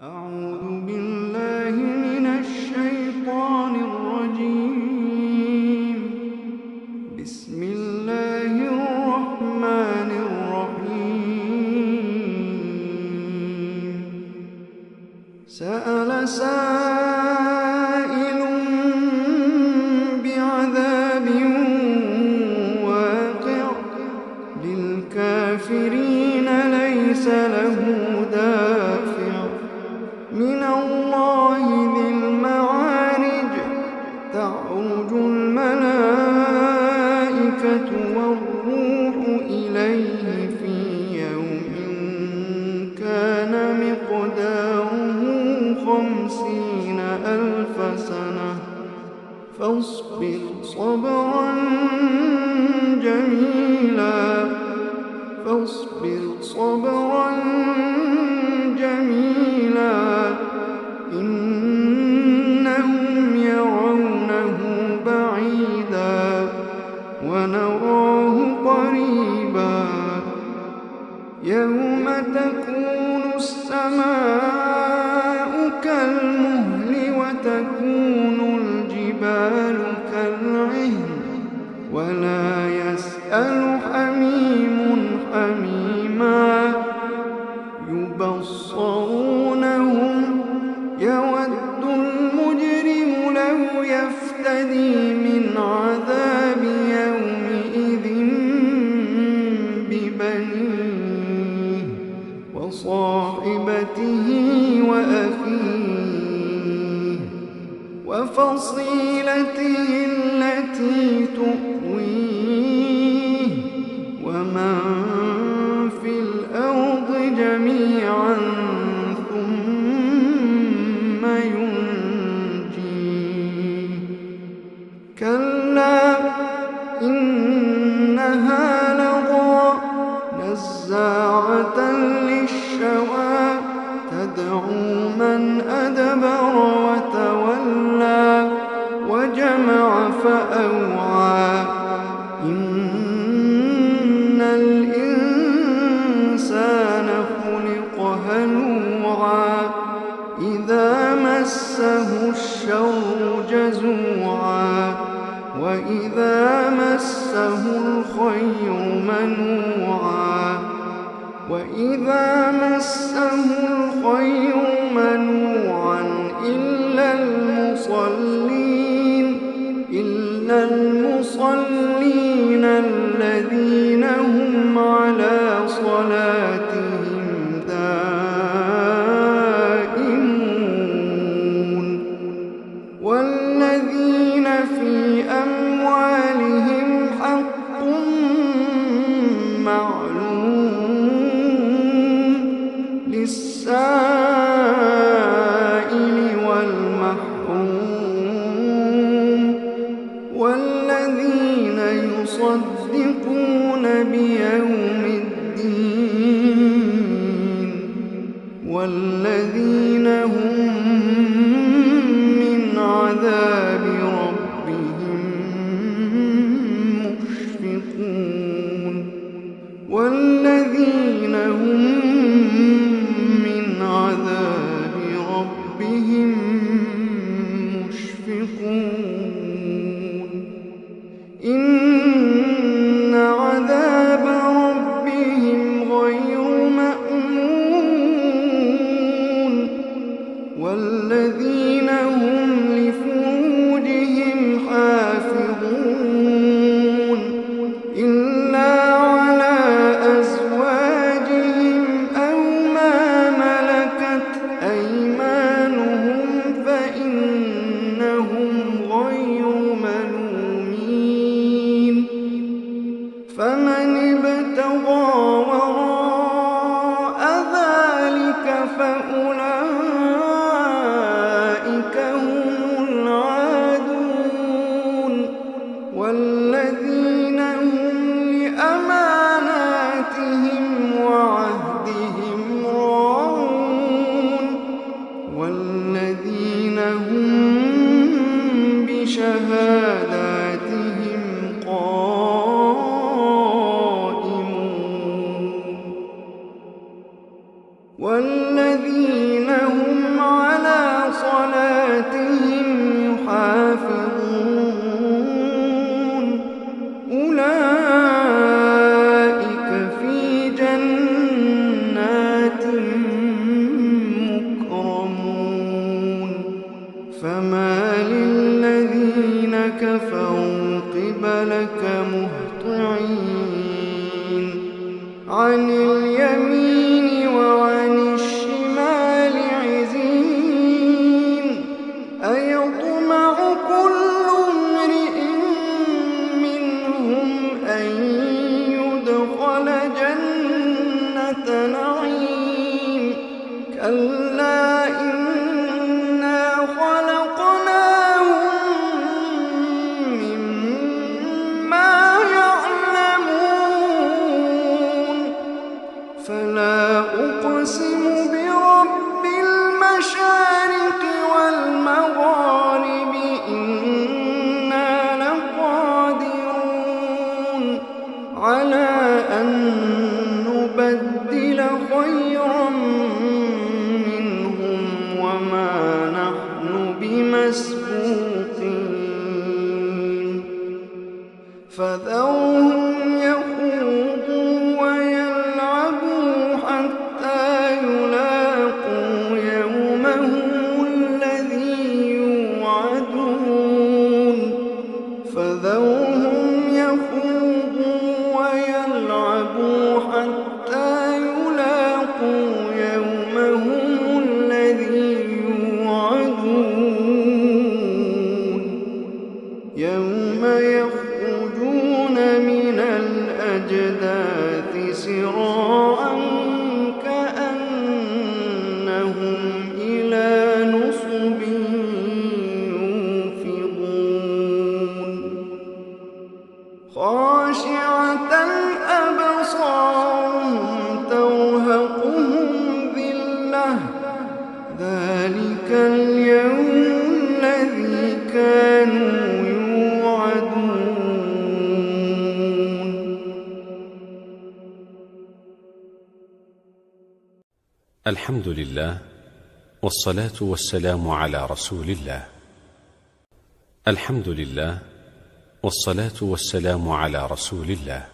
أعوذ بالله من الشيطان الرجيم. بسم الله الرحمن الرحيم. سأل سائل بعذاب واقع للكافرين ليس له دافع من الله ذي المعارج. تعرج الملائكة والروح إليه في يوم كان مقداره 50,000 سنة فاصبر صبرا جميلا إنهم يرونه بعيدا ونراه قريبا. يوم تكون السماء كالمهل وتكون الجبال كالعهن ولا يسأل حميم حميما. يبصرونهم يود المجرم لو يفتدي من عذاب يومئذ ببنيه وصاحبته وأخيه وفصيلته التي تؤويه ومن في الأرض جميعا ثم ينجيه. كلا إنها لظى نزاعة للشوى تدعو من أدبر وتولى وجمع فأوعى. إن الإنسان خلق هلوعا إذا مسه الشر جزوعا وإذا مسه الخير منوعا إلا المصلين الذين هم على صلاتهم دائمون. والذين في أموالهم حق معلوم للسائل والمحروم. والذين يصدقون بيوم الدين والذين هم من عذاب ربهم مشفقون. والذين هم من عذاب ربهم مشفقون. إن عذاب ربهم غير مأمون. والذين هم لفروجهم حافظون إلا على أزواجهم أو ما ملكت أيمانهم فإنهم غير ملومين. فمن ابتغى وراء ذلك فأولئك هم العادون. والذين هم لأماناتهم وعهدهم راعون. والذين هم بشهاداتهم قائمون. والذين هم حافظون أولئك في جنات مكرمون فما للذين كفروا قبلك مهطعين عن اليمين وعن الشمال عزين أيطمع كل امرئ منهم أن يدخل جنة نعيم كلا إنا خلقناهم مما يعلمون فلا أقسم برب المشارق والمغارب إنا لقادرون على أن نبدل خيرا منهم وما نحن بمسبوقين فذرهم يخوضوا ويلعبوا حتى يلاقوا يومهم الذي يوعدون فذرهم يخوضوا ويلعبوا حتى يلاقوا يومهم الذي يوعدون يوم يخرجون من الأجداث سراعا كأنهم إلى نصب يوفضون خاشعة أبصارهم ترهقهم ذلة ذلك اليوم الذي كانوا يوعدون. الحمد لله والصلاة والسلام على رسول الله. الحمد لله والصلاة والسلام على رسول الله.